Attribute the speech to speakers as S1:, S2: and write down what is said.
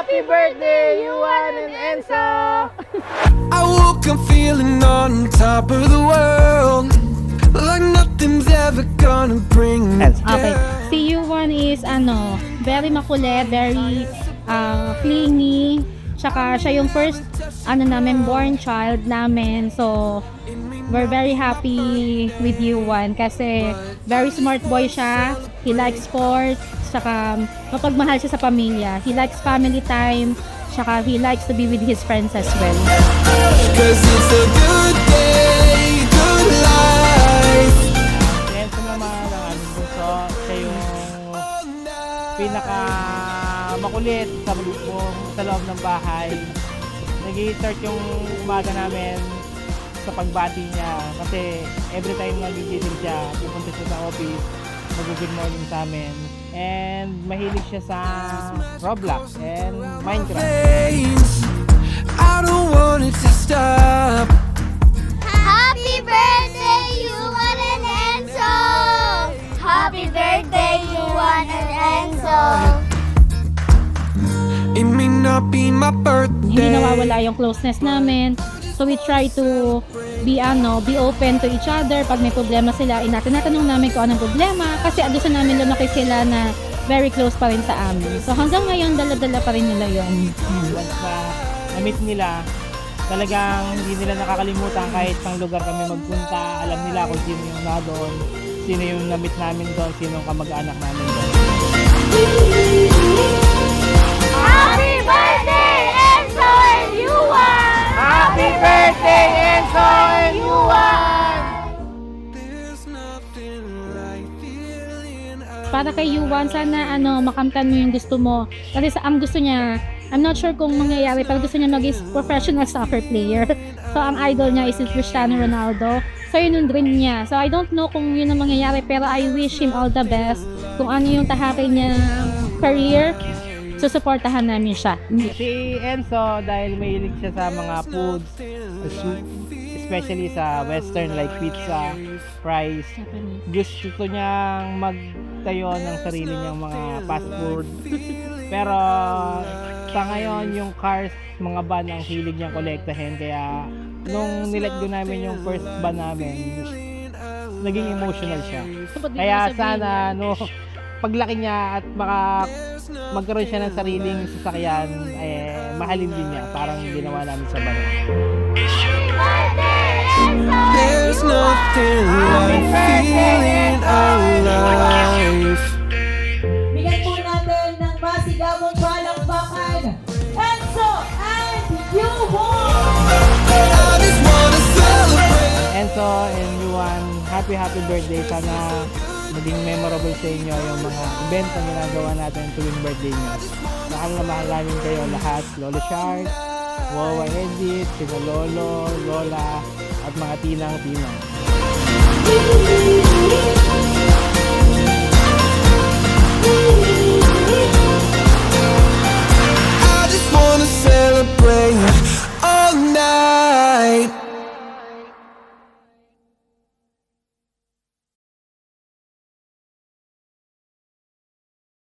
S1: Happy birthday, Yuan and Enzo!
S2: I woke up feeling on top of the world, like nothing's ever gonna bring me
S3: Okay.
S2: down.
S3: Si Yuan is very makulit, very clingy. Tsaka siya yung first namin born child namin. So we're very happy with Yuan kasi very smart boy siya. He likes sports. Tsaka mapagmahal siya sa pamilya. He likes family time. Tsaka he likes to be with his friends as well.
S2: 'Cause it's a good day, good life.
S1: Enzo naman ang aming bunso. Siya yung pinaka makulit sa loob ng bahay. Nag-i-start yung umaga namin sa pagbati niya kasi every time nagigising siya, pupunta siya sa office, mag-good morning sa amin. And mahilig siya sa Roblox and Minecraft.
S2: Days, I don't want it to stop.
S4: Happy birthday, Yuan and Enzo! Happy birthday, Yuan and Enzo!
S2: It may not be my birthday.
S3: Hindi nawawala yung closeness namin. So we try to be open to each other. Pag may problema sila, tinatanong namin kung anong problema kasi gusto namin lumaki sila na very close pa rin sa amin. So hanggang ngayon, dala-dala pa rin nila yun.
S1: Once na-meet nila, talagang hindi nila nakakalimutan kahit pang lugar kami magpunta. Alam nila kung sino yung na doon, sino yung na-meet namin doon, sino yung kamag-anak namin doon.
S4: Happy birthday, Enzo and Yuan!
S1: Happy birthday, Enzo and Yuan!
S2: There's nothing like feeling
S3: Para kay Yuan, sana makamtan mo yung gusto mo. Kasi ang gusto niya, I'm not sure kung mangyayari, pero gusto niya maging professional soccer player. So ang idol niya is si Cristiano Ronaldo. So yun yung dream niya. So I don't know kung yun ang mangyayari, pero I wish him all the best. Kung ano yung tahakin niya career, susuportahan namin siya.
S1: Si Enzo, dahil mahilig siya sa mga foods, especially sa western like pizza, fries, gusto niyang magtayo ng sarili niyang mga fast food. Pero sa ngayon, yung cars, mga van ang hilig niyang kolektahin. Kaya nung nilet go namin yung first van namin, naging emotional siya. Kaya sana paglaki niya at magkaroon siya ng sariling sasakyan, mahalin din niya, parang ginawa namin sa van.
S2: There's nothing like feeling alive.
S5: Bigyan po natin ng masigawang palakpakan, Enzo and Yuan!
S2: I just wanna celebrate.
S1: Enzo and Yuan, happy birthday. Sana maging memorable sa inyo yung mga event na ginagawa natin tuwing birthday nyo. Mahal na mahal namin kayo lahat, Lolo Shark, Wawa Edit, sina Lolo, Lola, at mga tinang-tinang.